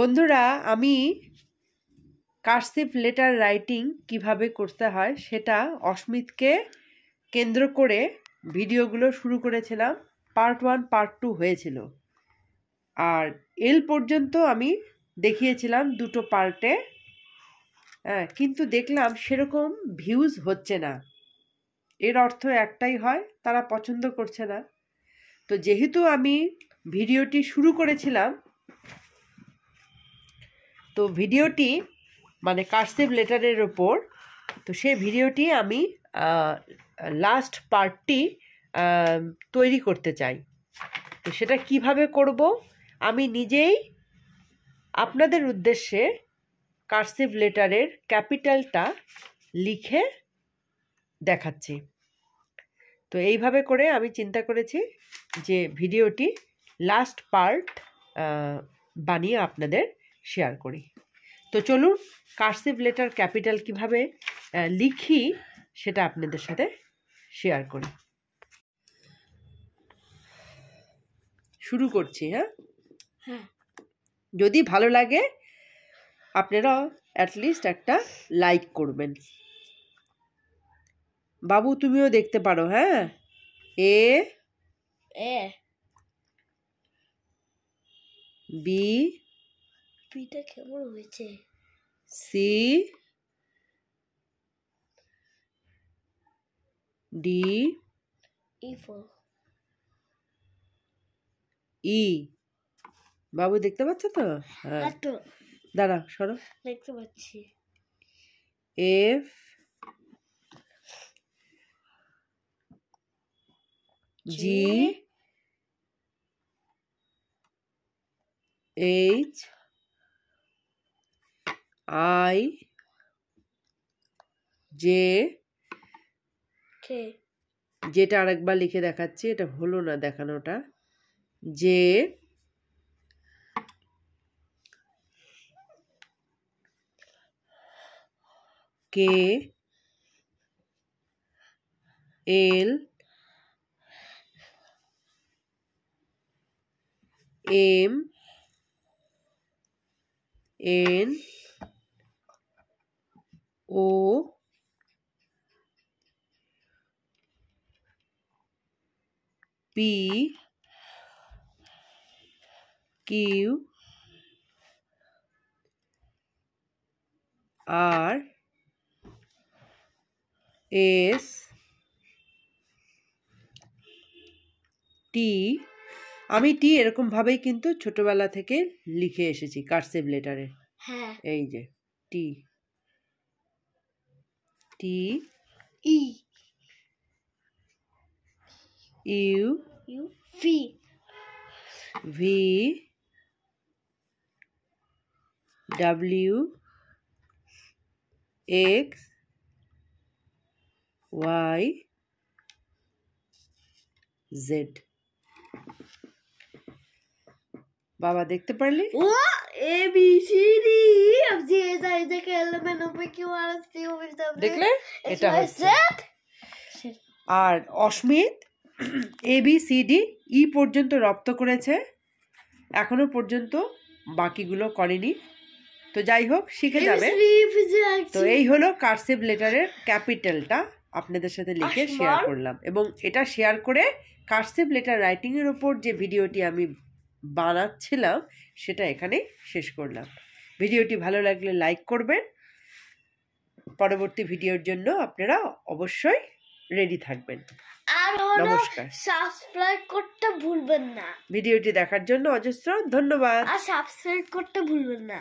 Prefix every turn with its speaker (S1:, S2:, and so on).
S1: বন্ধুরা, আমি cursive letter writing কিভাবে করতে হয় সেটা অস্মিতকে কেন্দ্র করে ভিডিওগুলো শুরু করেছিলাম। পার্ট 1 পার্ট 2 হয়েছিল, আর এল পর্যন্ত আমি দেখিয়েছিলাম দুটো পার্টে। কিন্তু দেখলাম সেরকম ভিউজ হচ্ছে না। এর অর্থ একটাই হয়, তারা পছন্দ করছে না। তো যেহেতু আমি ভিডিওটি শুরু করেছিলাম, তো ভিডিওটি মানে কার্সিভ লেটারের ওপর, তো সেই ভিডিওটি আমি লাস্ট পার্টটি তৈরি করতে চাই। তো সেটা কিভাবে করব আমি নিজেই আপনাদের উদ্দেশ্যে কার্সিভ লেটারের ক্যাপিটালটা লিখে দেখাচ্ছি। তো এইভাবে করে আমি চিন্তা করেছি যে ভিডিওটি লাস্ট পার্ট বানিয়ে আপনাদের শেয়ার করি। তো চলুন কার্সিভ লেটার ক্যাপিটাল কিভাবে লিখি সেটা আপনাদের সাথে শেয়ার করি। শুরু করছি। হ্যাঁ, যদি ভালো লাগে আপনারা অ্যাটলিস্ট একটা লাইক করবেন। বাবু তুমিও দেখতে পারো। হ্যাঁ, এ বি
S2: পিটা কেমন হয়েছে,
S1: সি ডি ই। বাবু দেখতে পাচ্ছ তো? হ্যাঁ, দাঁড়া, সরো।
S2: দেখতে পাচ্ছি।
S1: F G H I J, যেটা আরেকবার লিখে দেখাচ্ছি, এটা হলো না দেখানোটা, J K L M N O P Q R S T. আমি টি এরকম ভাবেই কিন্তু ছোটবেলা থেকে লিখে এসেছি কার্সিভ লেটারে।
S2: হ্যাঁ,
S1: এই যে T T
S2: E
S1: U
S2: U V
S1: V W X Y Z. বাবা দেখতে পারলি?
S2: ও A B C D F G H I J K L M N O P Q R S T U V W.
S1: দেখলে এটা হচ্ছে। আর Asmit A B C D E পর্যন্ত রপ্ত করেছে, এখনো পর্যন্ত বাকিগুলো করেনি। তো যাই হোক, শিখে যাবে। তো এই হলো কার্সিভ লেটারের ক্যাপিটালটা আপনাদের সাথে লিখে শেয়ার করলাম, এবং এটা শেয়ার করে কার্সিভ লেটার রাইটিংয়ের ওপর যে ভিডিওটি আমি বানাচ্ছিলাম সেটা এখানে শেষ করলাম। ভিডিওটি ভালো লাগলে লাইক করবেন। পরবর্তী ভিডিওর জন্য আপনারা অবশ্যই রেডি থাকবেন।
S2: আর
S1: নমস্কার।
S2: সাবস্ক্রাইব করতে ভুলবেন না।
S1: ভিডিওটি দেখার জন্য অজস্র ধন্যবাদ।
S2: আর সাবস্ক্রাইব করতে ভুলবেন না।